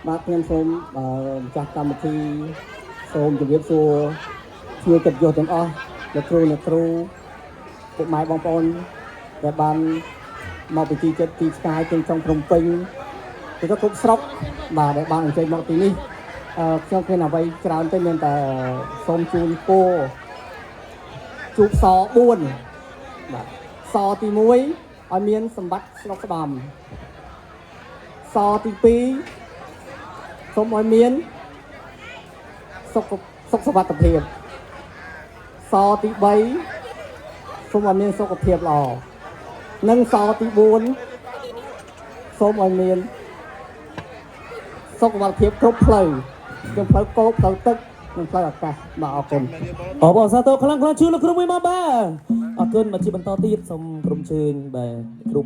បាទខ្ញុំសូមម្ចាស់កម្មវិធីសូមជម្រាបសួរភ្ញៀវកិត្តិយសទាំងអស់លោកគ្រូពុកម៉ែបងប្អូនដែលបានមកពីទីចិត្តទីឆ្ងាយទាំងtrongព្រំពេញទៅគ្រប់ស្រុកបាទដែលបានអញ្ជើញមកទីនេះខ្ញុំគ្មានអ្វីច្រើនទេមានតែសូមជូនពរជួបស4បាទសទី1ឲ្យមានសម្បត្តិស្រុកស្ដំសទី2សូមឲ្យមានសុខសុវត្ថិភាពសទី3សូមឲ្យមានសុខភាពល្អនិងសទី4សូមឲ្យមានសុខភាពគ្រប់ផ្លូវទាំងផ្លូវគោកផ្លូវទឹកនិងផ្លូវអាកាសបាទអរគុណអបអរសាទរខ្លាំងៗជួយលោកគ្រូមួយមកបាទអរគុណមកជាបន្តទៀតសូមក្រុមជើញបាទគ្រូ